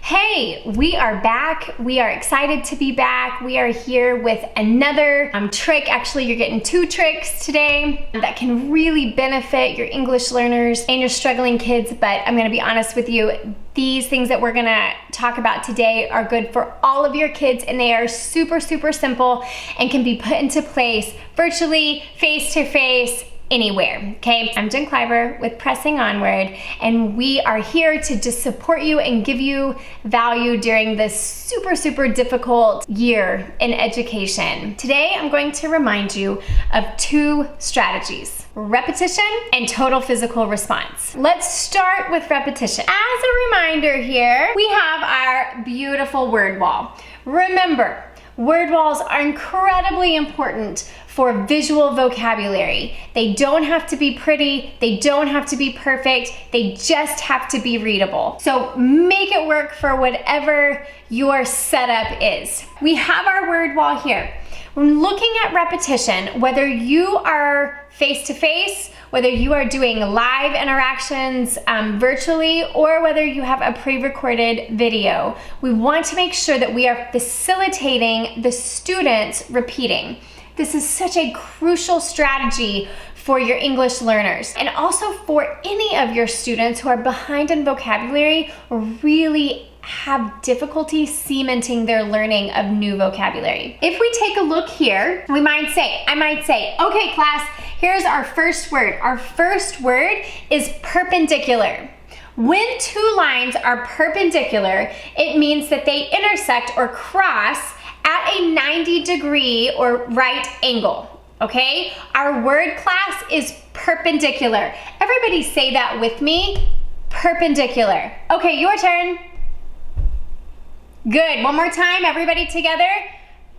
Hey, we are back. We are excited to be back. We are here with another trick. Actually, you're getting 2 tricks today that can really benefit your English learners and your struggling kids. But I'm gonna be honest with you, these things that we're gonna talk about today are good for all of your kids, and they are super, super simple and can be put into place virtually, face-to-face, anywhere, okay? I'm Jen Cliver with Pressing Onward, and we are here to just support you and give you value during this super, super difficult year in education. Today, I'm going to remind you of 2 strategies: repetition and total physical response. Let's start with repetition. As a reminder here, we have our beautiful word wall. Remember, word walls are incredibly important for visual vocabulary. They don't have to be pretty, they don't have to be perfect, they just have to be readable. So make it work for whatever your setup is. We have our word wall here. When looking at repetition, whether you are face-to-face, whether you are doing live interactions virtually, or whether you have a pre-recorded video, we want to make sure that we are facilitating the students repeating. This is such a crucial strategy for your English learners, and also for any of your students who are behind in vocabulary or really have difficulty cementing their learning of new vocabulary. If we take a look here, I might say, okay class, here's our first word. Our first word is perpendicular. When 2 lines are perpendicular, it means that they intersect or cross at a 90-degree or right angle, okay? Our word class is perpendicular. Everybody say that with me, perpendicular. Okay, your turn. Good, one more time, everybody together.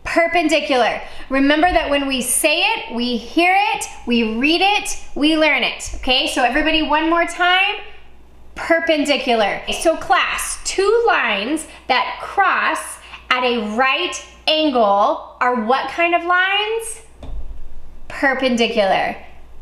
Perpendicular. Remember that when we say it, we hear it, we read it, we learn it, okay? So everybody, one more time. Perpendicular. So class, 2 lines that cross at a right angle are what kind of lines? Perpendicular.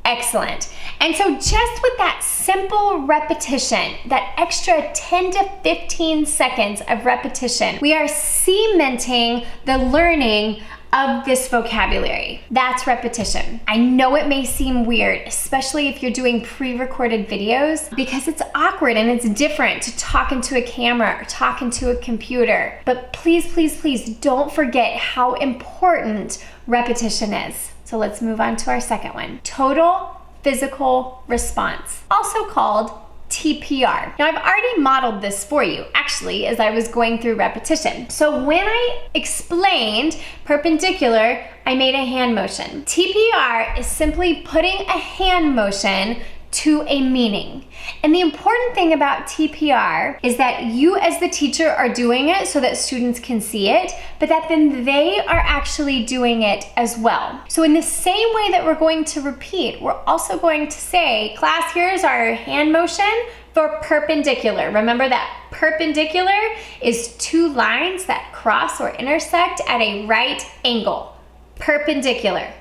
Excellent. And so just with that simple repetition, that extra 10 to 15 seconds of repetition, we are cementing the learning of this vocabulary. That's repetition. I know it may seem weird, especially if you're doing pre-recorded videos, because it's awkward and it's different to talk into a camera or talk into a computer. But please, please, please don't forget how important repetition is. So let's move on to our second one. Total physical response, also called TPR. Now I've already modeled this for you actually as I was going through repetition. So when I explained perpendicular, I made a hand motion. TPR is simply putting a hand motion to a meaning. And the important thing about TPR is that you as the teacher are doing it so that students can see it, but that then they are actually doing it as well. So in the same way that we're going to repeat, we're also going to say, class, here's our hand motion for perpendicular. Remember that perpendicular is 2 lines that cross or intersect at a right angle. Perpendicular.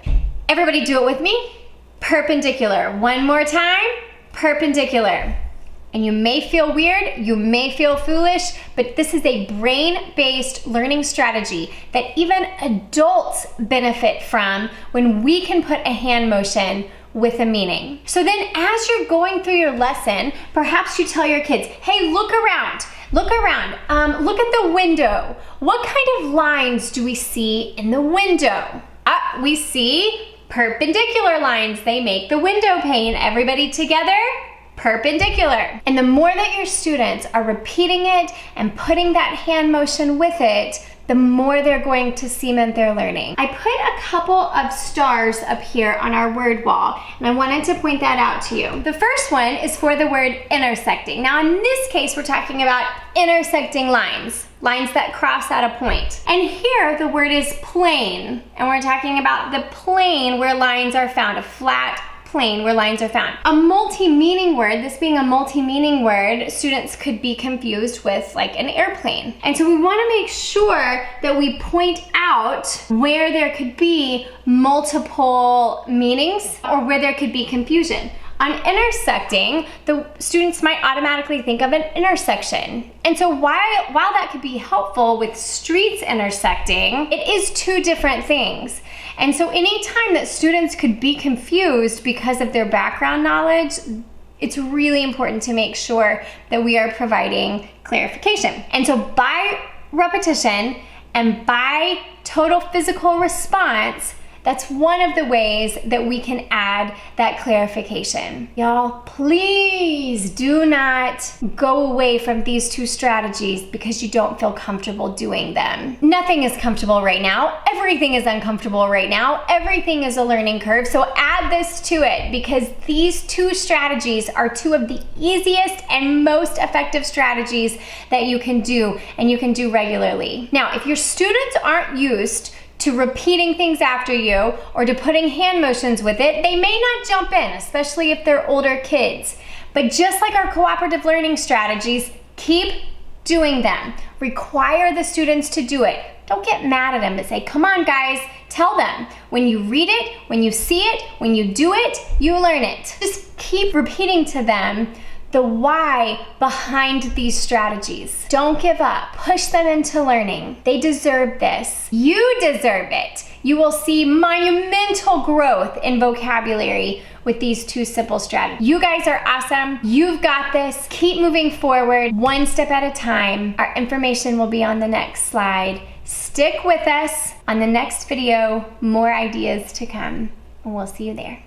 Everybody do it with me. Perpendicular. One more time. Perpendicular. And you may feel weird, you may feel foolish, but this is a brain-based learning strategy that even adults benefit from when we can put a hand motion with a meaning. So then as you're going through your lesson, perhaps you tell your kids, hey, look around, look at the window. What kind of lines do we see in the window? We see perpendicular lines. They make the window pane. Everybody together? Perpendicular. And the more that your students are repeating it and putting that hand motion with it, the more they're going to cement their learning. I put a couple of stars up here on our word wall, and I wanted to point that out to you. The first one is for the word intersecting. Now in this case, we're talking about intersecting lines that cross at a point. And here the word is plane, and we're talking about the plane where lines are found, a flat plane where lines are found. A multi-meaning word, this being a multi-meaning word, students could be confused with like an airplane. And so we want to make sure that we point out where there could be multiple meanings or where there could be confusion. On intersecting, the students might automatically think of an intersection. And so while that could be helpful with streets intersecting, it is two different things. And so anytime that students could be confused because of their background knowledge, it's really important to make sure that we are providing clarification. And so by repetition and by total physical response, that's one of the ways that we can add that clarification. Y'all, please do not go away from these two strategies because you don't feel comfortable doing them. Nothing is comfortable right now. Everything is uncomfortable right now. Everything is a learning curve. So add this to it because these two strategies are two of the easiest and most effective strategies that you can do and you can do regularly. Now, if your students aren't used to repeating things after you or to putting hand motions with it, they may not jump in, especially if they're older kids. But just like our cooperative learning strategies, keep doing them. Require the students to do it. Don't get mad at them, but say, come on guys, tell them. When you read it, when you see it, when you do it, you learn it. Just keep repeating to them the why behind these strategies. Don't give up. Push them into learning. They deserve this. You deserve it. You will see monumental growth in vocabulary with these two simple strategies. You guys are awesome. You've got this. Keep moving forward one step at a time. Our information will be on the next slide. Stick with us on the next video. More ideas to come, and we'll see you there.